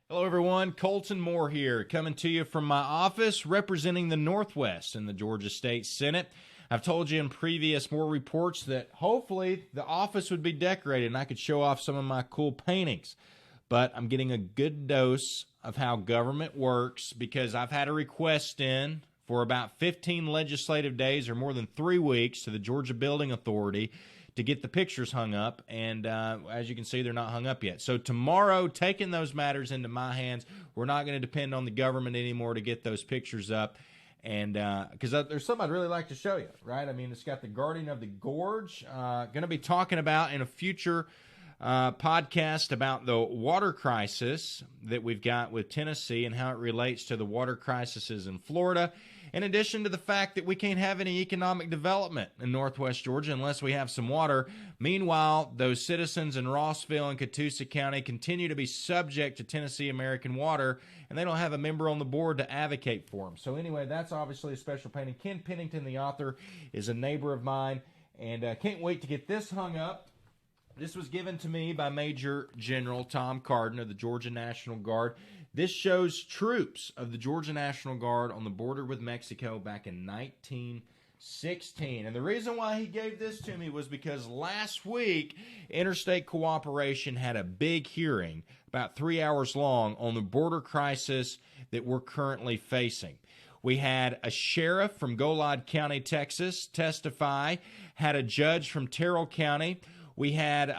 Hello, everyone. Colton Moore here, coming to you from my office representing the Northwest in the Georgia State Senate. I've told you in previous Moore reports that hopefully the office would be decorated and I could show off some of my cool paintings. But I'm getting a good dose of how government works because I've had a request in for about 15 legislative days or more than 3 weeks to the Georgia Building Authority to get the pictures hung up, and as you can see, they're not hung up yet. So tomorrow, taking those matters into my hands, we're not going to depend on the government anymore to get those pictures up, and because there's something I'd really like to show you, right? I mean, it's got the Guardian of the Gorge. Going to be talking about in a future podcast about the water crisis that we've got with Tennessee and how it relates to the water crises in Florida, in addition to the fact that we can't have any economic development in Northwest Georgia unless we have some water. Meanwhile, those citizens in Rossville and Catoosa County continue to be subject to Tennessee American Water, and they don't have a member on the board to advocate for them. So anyway, that's obviously a special painting. Ken Pennington, the author, is a neighbor of mine, and can't wait to get this hung up. This was given to me by Major General Tom Carden of the Georgia National Guard. This shows troops of the Georgia National Guard on the border with Mexico back in 1916. And the reason why he gave this to me was because last week, Interstate Cooperation had a big hearing, about 3 hours long, on the border crisis that we're currently facing. We had a sheriff from Golod County, Texas, testify, had a judge from Terrell County. We had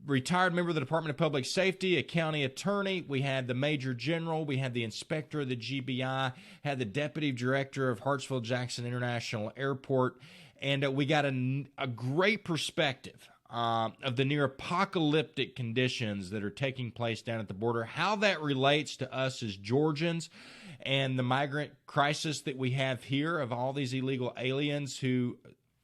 retired member of the Department of Public Safety, a county attorney. We had the Major General. We had the inspector of the GBI, had the deputy director of Hartsfield-Jackson International Airport. And we got a great perspective of the near apocalyptic conditions that are taking place down at the border, how that relates to us as Georgians, and the migrant crisis that we have here of all these illegal aliens who,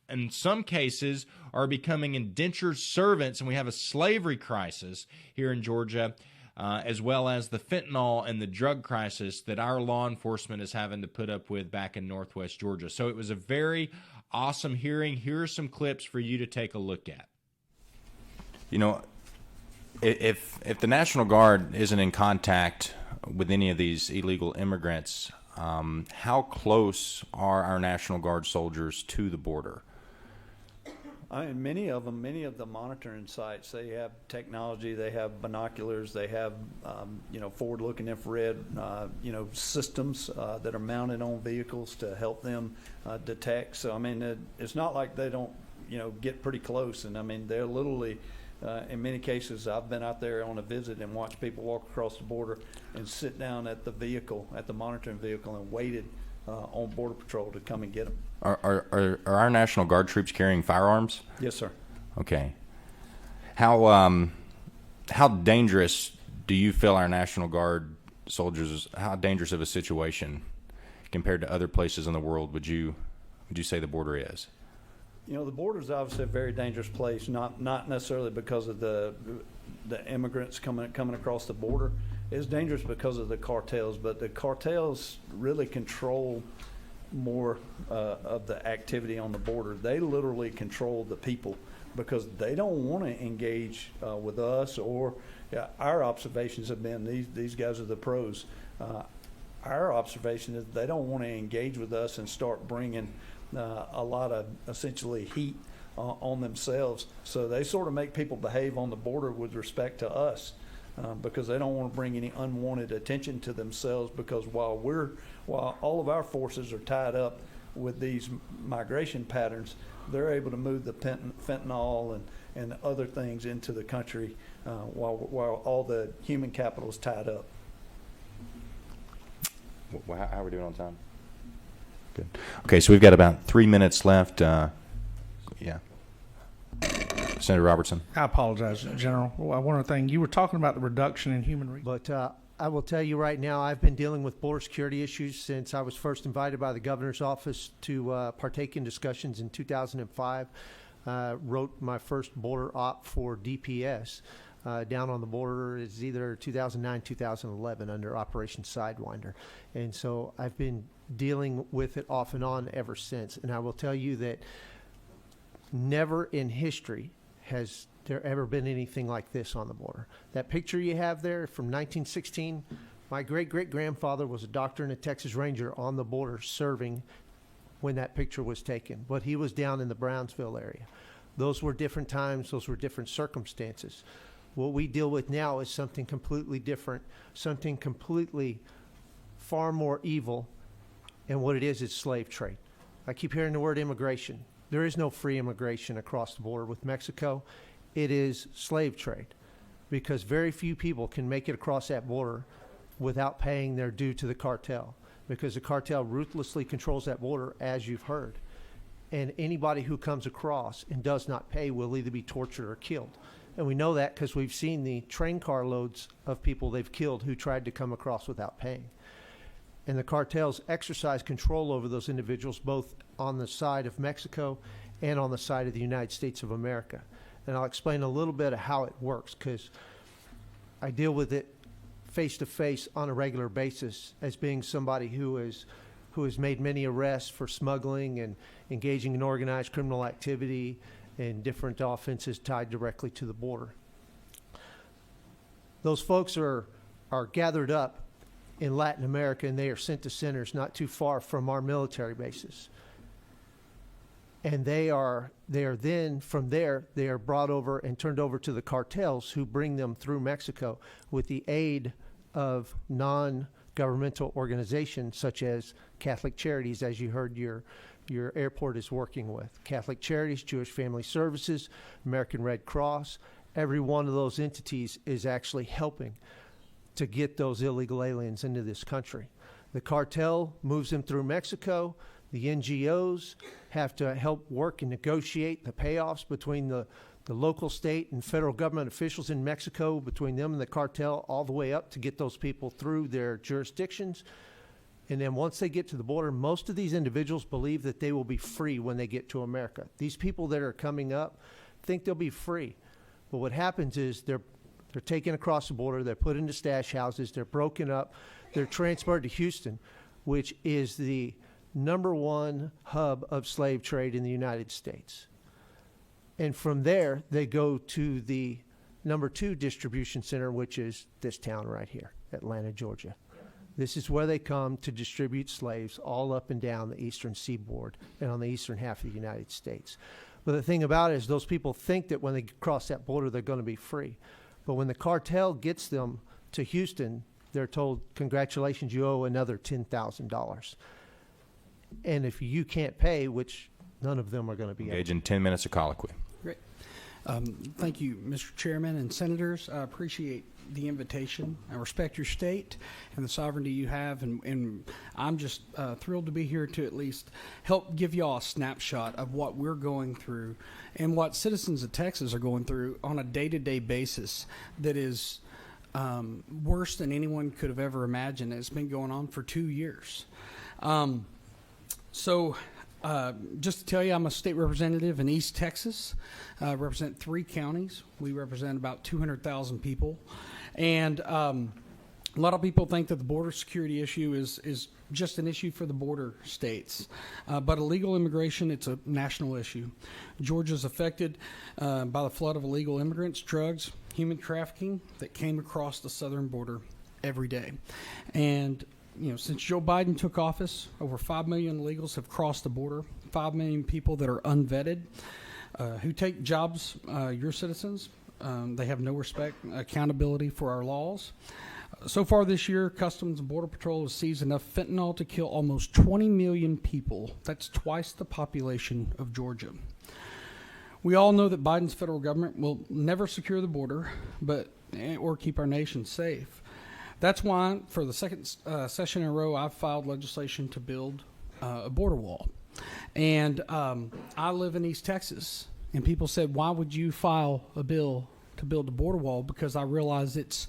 in some cases, are becoming indentured servants, and we have a slavery crisis here in Georgia, as well as the fentanyl and the drug crisis that our law enforcement is having to put up with back in Northwest Georgia. So it was a very awesome hearing. Here are some clips for you to take a look at. You know, if the National Guard isn't in contact with any of these illegal immigrants, how close are our National Guard soldiers to the border? Many of the monitoring sites, they have technology, they have binoculars, they have, forward-looking infrared, systems that are mounted on vehicles to help them detect. So, it's not like they don't, get pretty close. And, they're literally, in many cases, I've been out there on a visit and watched people walk across the border and sit down at the vehicle, at the monitoring vehicle, and waited on Border Patrol to come and get them. Are our National Guard troops carrying firearms? Yes, sir. Okay. How dangerous do you feel our National Guard soldiers? How dangerous of a situation compared to other places in the world would you say the border is? The border is obviously a very dangerous place. Not necessarily because of the immigrants coming across the border. It's dangerous because of the cartels, but the cartels really control more of the activity on the border. They literally control the people because they don't want to engage with us, or our observations have been these guys are the pros. Our observation is they don't want to engage with us and start bringing a lot of essentially heat on themselves. So they sort of make people behave on the border with respect to us. Because they don't want to bring any unwanted attention to themselves, because while all of our forces are tied up with these migration patterns, they're able to move the fentanyl and other things into the country while all the human capital is tied up. How are we doing on time? Good. Okay, so we've got about 3 minutes left. Yeah. Senator Robertson. I apologize, General. One other thing, you were talking about the reduction in human resources. But I will tell you right now, I've been dealing with border security issues since I was first invited by the governor's office to partake in discussions in 2005. Wrote my first border op for DPS down on the border. It's either 2009, 2011 under Operation Sidewinder. And so I've been dealing with it off and on ever since. And I will tell you that never in history has there ever been anything like this on the border. That picture you have there from 1916, my great-great-grandfather was a doctor and a Texas Ranger on the border serving when that picture was taken. But he was down in the Brownsville area. Those were different times. Those were different circumstances. What we deal with now is something completely different, something completely far more evil, and what it is slave trade. I keep hearing the word immigration. There is no free immigration across the border with Mexico. It is slave trade, because very few people can make it across that border without paying their due to the cartel, because the cartel ruthlessly controls that border, as you've heard. And anybody who comes across and does not pay will either be tortured or killed. And we know that because we've seen the train car loads of people they've killed who tried to come across without paying. And the cartels exercise control over those individuals both on the side of Mexico and on the side of the United States of America. And I'll explain a little bit of how it works, because I deal with it face to face on a regular basis as being somebody who has made many arrests for smuggling and engaging in organized criminal activity and different offenses tied directly to the border. Those folks are gathered up in Latin America, and they are sent to centers not too far from our military bases. And they are then, from there, they are brought over and turned over to the cartels, who bring them through Mexico with the aid of non-governmental organizations such as Catholic Charities, as you heard your airport is working with. Catholic Charities, Jewish Family Services, American Red Cross, every one of those entities is actually helping to get those illegal aliens into this country. The cartel moves them through Mexico. The NGOs have to help work and negotiate the payoffs between the local, state, and federal government officials in Mexico, between them and the cartel, all the way up to get those people through their jurisdictions. And then once they get to the border, most of these individuals believe that they will be free when they get to America. These people that are coming up think they'll be free. But what happens is they're taken across the border, they're put into stash houses, they're broken up, they're transferred to Houston, which is the #1 hub of slave trade in the United States. And from there, they go to the #2 distribution center, which is this town right here, Atlanta, Georgia. This is where they come to distribute slaves all up and down the eastern seaboard and on the eastern half of the United States. But the thing about it is those people think that when they cross that border, they're going to be free. But when the cartel gets them to Houston, they're told, congratulations, you owe another $10,000. And if you can't pay, which none of them are going to be Engage in 10 minutes of colloquy. Great. Thank you, Mr. Chairman and Senators. I appreciate the invitation. I respect your state and the sovereignty you have, and I'm just thrilled to be here to at least help give you all a snapshot of what we're going through and what citizens of Texas are going through on a day-to-day basis that is worse than anyone could have ever imagined. It's been going on for 2 years. Just to tell you, I'm a state representative in East Texas. Represent 3 counties. We represent about 200,000 people. And a lot of people think that the border security issue is just an issue for the border states. But illegal immigration, it's a national issue. Georgia's affected by the flood of illegal immigrants, drugs, human trafficking that came across the southern border every day. And since Joe Biden took office, over 5 million illegals have crossed the border, 5 million people that are unvetted, who take jobs, your citizens. They have no respect, accountability for our laws. So far this year, Customs and Border Patrol has seized enough fentanyl to kill almost 20 million people. That's twice the population of Georgia. We all know that Biden's federal government will never secure the border or keep our nation safe. That's why, for the second session in a row, I've filed legislation to build a border wall. And I live in East Texas, And people said, why would you file a bill to build a border wall? Because I realize it's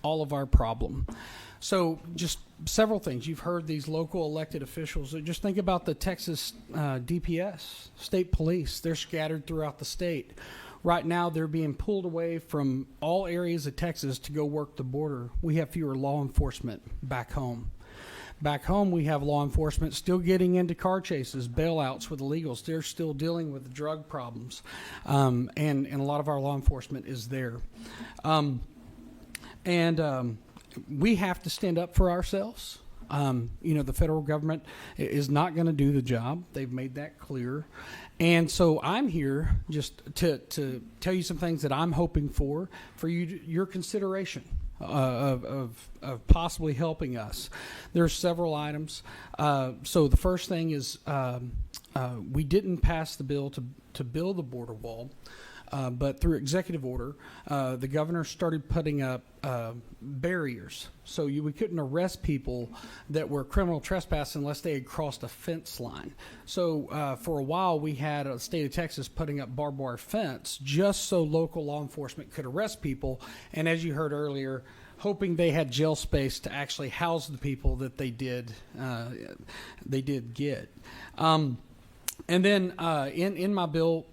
all of our problem. So just several things. You've heard these local elected officials. Just think about the Texas DPS, state police. They're scattered throughout the state. Right now, they're being pulled away from all areas of Texas to go work the border. We have fewer law enforcement back home. Back home, we have law enforcement still getting into car chases, bailouts with illegals. They're still dealing with drug problems. And a lot of our law enforcement is there. We have to stand up for ourselves. The federal government is not going to do the job. They've made that clear. And so I'm here just to tell you some things that I'm hoping for your consideration of possibly helping us. There's several items. So the first thing is we didn't pass the bill to build the border wall. But through executive order, the governor started putting up barriers. So we couldn't arrest people that were criminal trespass unless they had crossed a fence line. So for a while, we had the state of Texas putting up barbed wire fence just so local law enforcement could arrest people. And as you heard earlier, hoping they had jail space to actually house the people that they did get. And then in my bill,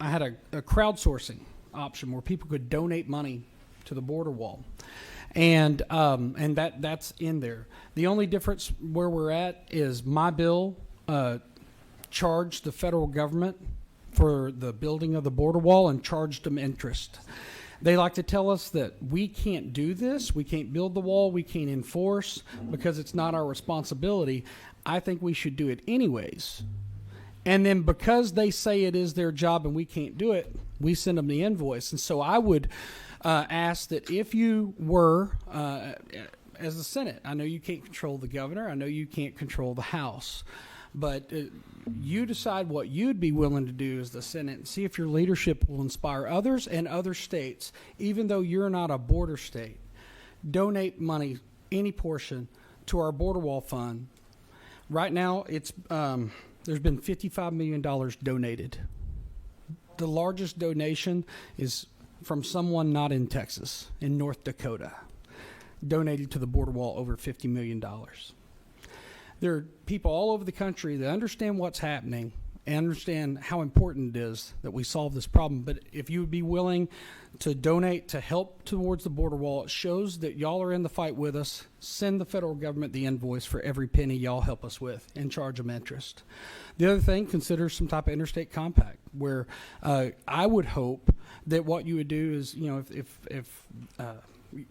I had a crowdsourcing option where people could donate money to the border wall, and that's in there. The only difference where we're at is my bill charged the federal government for the building of the border wall and charged them interest. They like to tell us that we can't do this, we can't build the wall, we can't enforce because it's not our responsibility. I think we should do it anyways. And then because they say it is their job and we can't do it, we send them the invoice. And so I would ask that if you were, as the Senate, I know you can't control the governor, I know you can't control the House, but you decide what you'd be willing to do as the Senate and see if your leadership will inspire others and other states, even though you're not a border state. Donate money, any portion, to our border wall fund. Right now, it's... there's been $55 million donated. The largest donation is from someone not in Texas, in North Dakota, donated to the border wall over $50 million. There are people all over the country that understand what's happening and understand how important it is that we solve this problem. But if you would be willing to donate to help towards the border wall, it shows that y'all are in the fight with us. Send the federal government the invoice for every penny y'all help us with and charge them interest. The other thing, consider some type of interstate compact where I would hope that what you would do is, if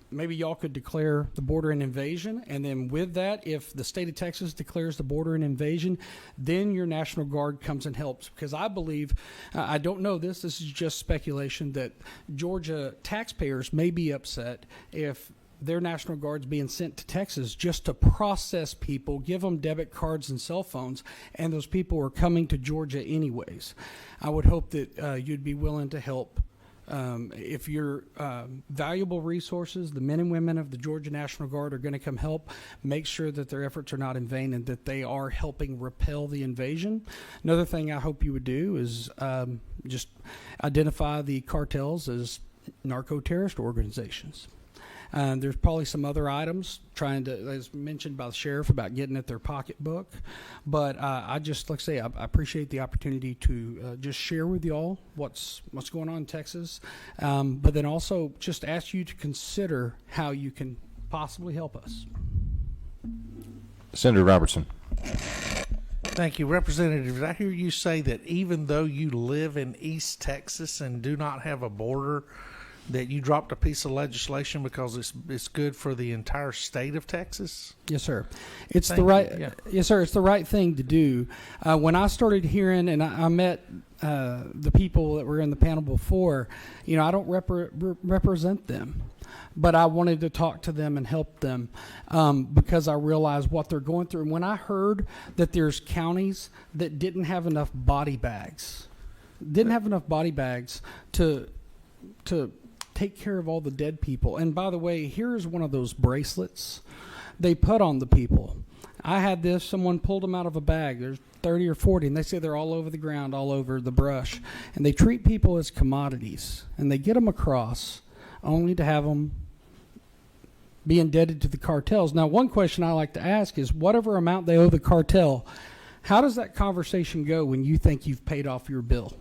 maybe y'all could declare the border an invasion, and then with that, if the state of Texas declares the border an invasion, then your National Guard comes and helps. Because I believe, I don't know this is just speculation, that Georgia taxpayers may be upset if their National Guard's being sent to Texas just to process people, give them debit cards and cell phones, and those people are coming to Georgia anyways. I would hope that you'd be willing to help. If your valuable resources, the men and women of the Georgia National Guard are going to come help, make sure that their efforts are not in vain and that they are helping repel the invasion. Another thing I hope you would do is just identify the cartels as narco-terrorist organizations. There's probably some other items trying to, as mentioned by the sheriff, about getting at their pocketbook. But I just, like I say, I appreciate the opportunity to just share with y'all what's going on in Texas. But then also just ask you to consider how you can possibly help us. Senator Robertson. Thank you. Representative, did I hear you say that even though you live in East Texas and do not have a border, that you dropped a piece of legislation because it's good for the entire state of Texas? Yes, sir. It's the right. Yeah. Yes, sir. It's the right thing to do. When I started hearing, and I met the people that were in the panel before, I don't represent them, but I wanted to talk to them and help them because I realized what they're going through. And when I heard that there's counties that didn't have enough body bags to take care of all the dead people. And by the way, here's one of those bracelets they put on the people. I had this, someone pulled them out of a bag. There's 30 or 40, and they say they're all over the ground, all over the brush. And they treat people as commodities, and they get them across only to have them be indebted to the cartels. Now, one question I like to ask is, whatever amount they owe the cartel, how does that conversation go when you think you've paid off your bill?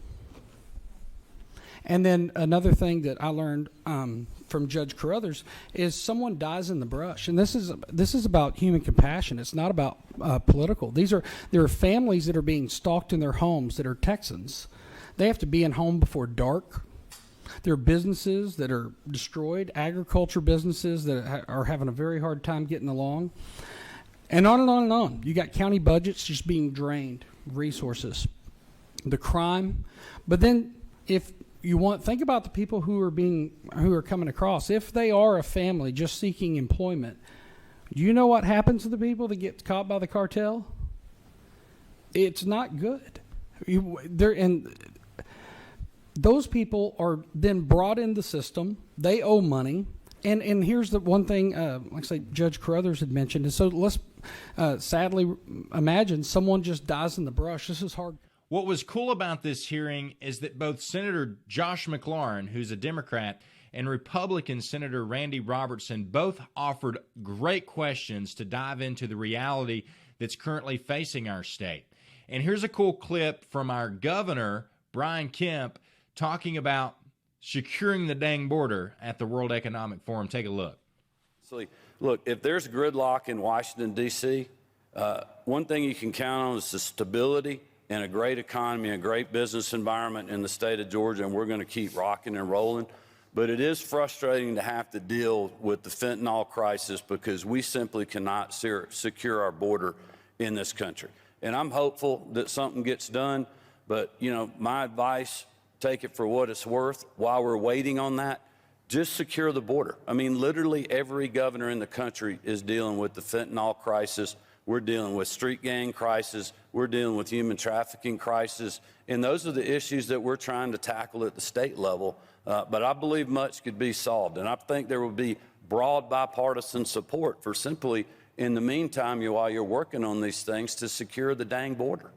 And then another thing that I learned from Judge Carruthers is someone dies in the brush, and this is about human compassion. It's not about political. There are families that are being stalked in their homes that are Texans. They have to be in home before dark. There are businesses that are destroyed, agriculture businesses that are having a very hard time getting along, and on and on and on. You got county budgets just being drained, resources, the crime, but then if you think about the people who are coming across. If they are a family just seeking employment, do you know what happens to the people that get caught by the cartel? It's not good. Those people are then brought in the system. They owe money. And here's the one thing, like I say, Judge Carruthers had mentioned. And so let's sadly imagine someone just dies in the brush. This is hard. What was cool about this hearing is that both Senator Josh McLaurin, who's a Democrat, and Republican Senator Randy Robertson both offered great questions to dive into the reality that's currently facing our state. And here's a cool clip from our governor, Brian Kemp, talking about securing the dang border at the World Economic Forum. Take a look. Look, if there's gridlock in Washington, D.C., one thing you can count on is the stability and a great economy, a great business environment in the state of Georgia, and we're going to keep rocking and rolling. But it is frustrating to have to deal with the fentanyl crisis because we simply cannot secure our border in this country. And I'm hopeful that something gets done, but, my advice, take it for what it's worth. While we're waiting on that, just secure the border. I mean, literally every governor in the country is dealing with the fentanyl crisis. We're dealing with street gang crisis. We're dealing with human trafficking crisis. And those are the issues that we're trying to tackle at the state level. But I believe much could be solved. And I think there will be broad bipartisan support for simply, in the meantime, while you're working on these things, to secure the dang border.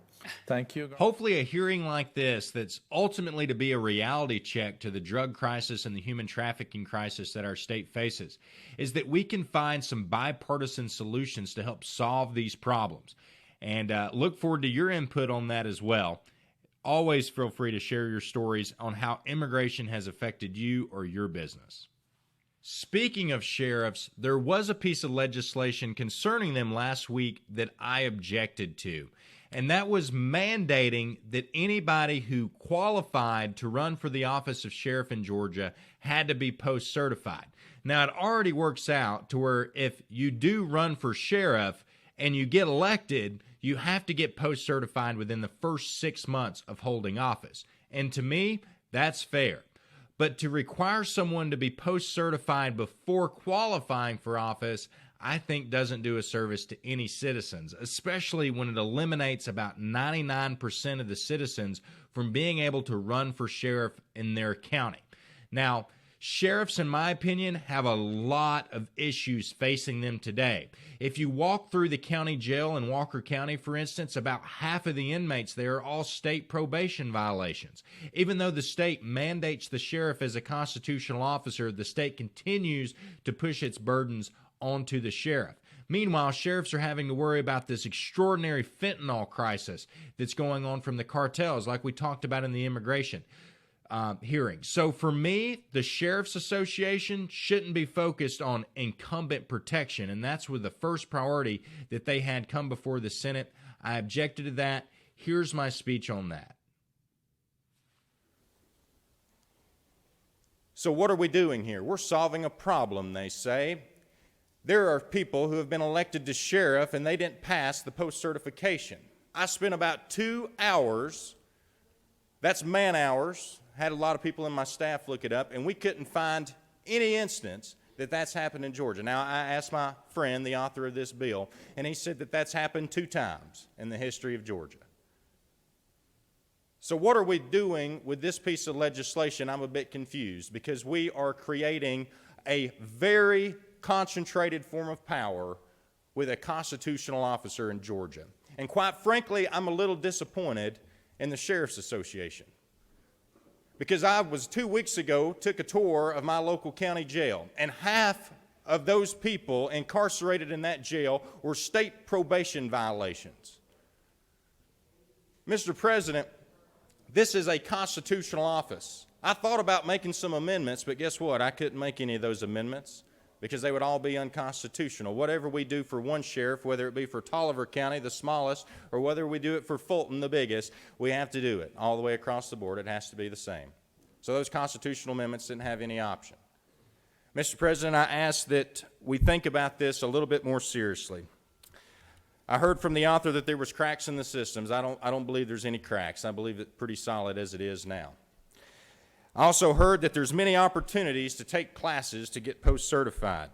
Thank you. Hopefully a hearing like this that's ultimately to be a reality check to the drug crisis and the human trafficking crisis that our state faces is that we can find some bipartisan solutions to help solve these problems. And look forward to your input on that as well. Always feel free to share your stories on how immigration has affected you or your business. Speaking of sheriffs, there was a piece of legislation concerning them last week that I objected to. And that was mandating that anybody who qualified to run for the office of sheriff in Georgia had to be post-certified. Now, it already works out to where if you do run for sheriff and you get elected, you have to get post-certified within the first 6 months of holding office. And to me, that's fair. But to require someone to be post-certified before qualifying for office, I think doesn't do a service to any citizens, especially when it eliminates about 99% of the citizens from being able to run for sheriff in their county. Now, sheriffs, in my opinion, have a lot of issues facing them today. If you walk through the county jail in Walker County, for instance, about half of the inmates there are all state probation violations. Even though the state mandates the sheriff as a constitutional officer, the state continues to push its burdens onto the sheriff. Meanwhile, sheriffs are having to worry about this extraordinary fentanyl crisis that's going on from the cartels, like we talked about in the immigration hearing. So for me, the Sheriff's Association shouldn't be focused on incumbent protection, and that's with the first priority that they had come before the Senate. I objected to that. Here's my speech on that. So what are we doing here? We're solving a problem, they say. There are people who have been elected to sheriff and they didn't pass the post-certification. I spent about 2 hours, that's man hours, had a lot of people in my staff look it up, and we couldn't find any instance that that's happened in Georgia. Now, I asked my friend, the author of this bill, and he said that that's happened 2 times in the history of Georgia. So what are we doing with this piece of legislation? I'm a bit confused because we are creating a very concentrated form of power with a constitutional officer in Georgia. And quite frankly, I'm a little disappointed in the Sheriff's Association. Because I was 2 weeks ago, took a tour of my local county jail, and half of those people incarcerated in that jail were state probation violations. Mr. President, this is a constitutional office. I thought about making some amendments, but guess what? I couldn't make any of those amendments because they would all be unconstitutional. Whatever we do for one sheriff, whether it be for Tolliver County, the smallest, or whether we do it for Fulton, the biggest, we have to do it all the way across the board. It has to be the same. So those constitutional amendments didn't have any option. Mr. President, I ask that we think about this a little bit more seriously. I heard from the author that there was cracks in the systems. I don't believe there's any cracks. I believe it's pretty solid as it is now. I also heard that there's many opportunities to take classes to get post-certified.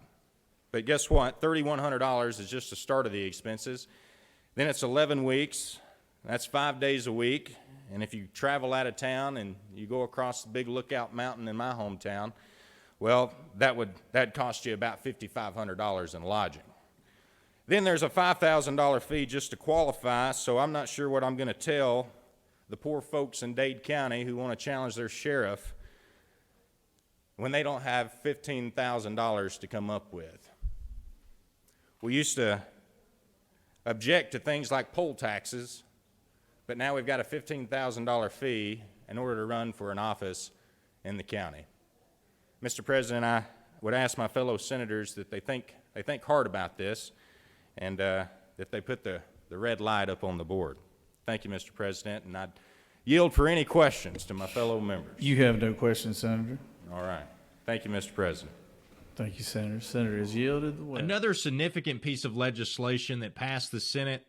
But guess what? $3,100 is just the start of the expenses. Then it's 11 weeks. That's 5 days a week. And if you travel out of town and you go across the big Lookout Mountain in my hometown, well, that'd cost you about $5,500 in lodging. Then there's a $5,000 fee just to qualify, so I'm not sure what I'm going to tell the poor folks in Dade County who want to challenge their sheriff when they don't have $15,000 to come up with. We used to object to things like poll taxes, but now we've got a $15,000 fee in order to run for an office in the county. Mr. President, I would ask my fellow senators that they think hard about this and that they put the red light up on the board. Thank you, Mr. President, and I'd yield for any questions to my fellow members. You have no questions, Senator. All right. Thank you, Mr. President. Thank you, Senator. Senator has yielded the way. Another significant piece of legislation that passed the Senate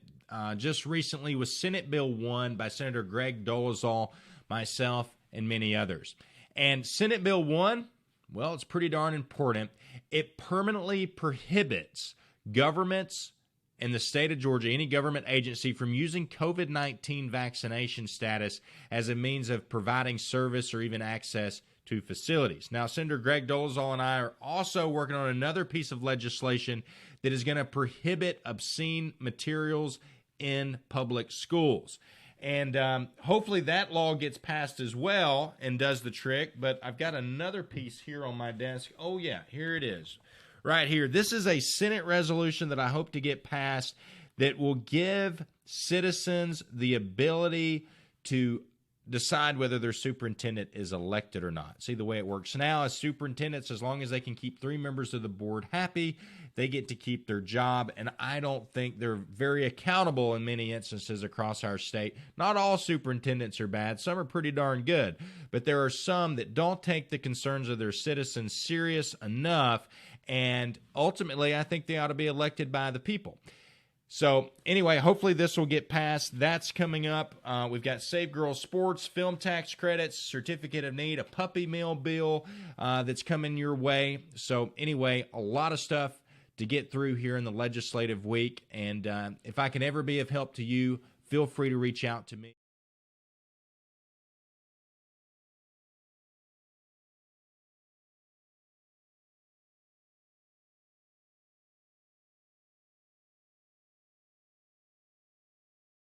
just recently was Senate Bill 1 by Senator Greg Dolezal, myself, and many others. And Senate Bill 1, well, it's pretty darn important. It permanently prohibits governments in the state of Georgia, any government agency, from using COVID-19 vaccination status as a means of providing service or even access to facilities. Now, Senator Greg Dolezal and I are also working on another piece of legislation that is going to prohibit obscene materials in public schools. And hopefully that law gets passed as well and does the trick. But I've got another piece here on my desk. Oh, yeah, here it is. Right here. This is a Senate resolution that I hope to get passed that will give citizens the ability to decide whether their superintendent is elected or not. See, the way it works now is superintendents, as long as they can keep 3 members of the board happy, they get to keep their job. And I don't think they're very accountable in many instances across our state. Not all superintendents are bad. Some are pretty darn good. But there are some that don't take the concerns of their citizens serious enough. And ultimately, I think they ought to be elected by the people. So anyway, hopefully this will get passed. That's coming up. We've got Save Girls Sports, film tax credits, certificate of need, a puppy mill bill that's coming your way. So anyway, a lot of stuff to get through here in the legislative week. And if I can ever be of help to you, feel free to reach out to me.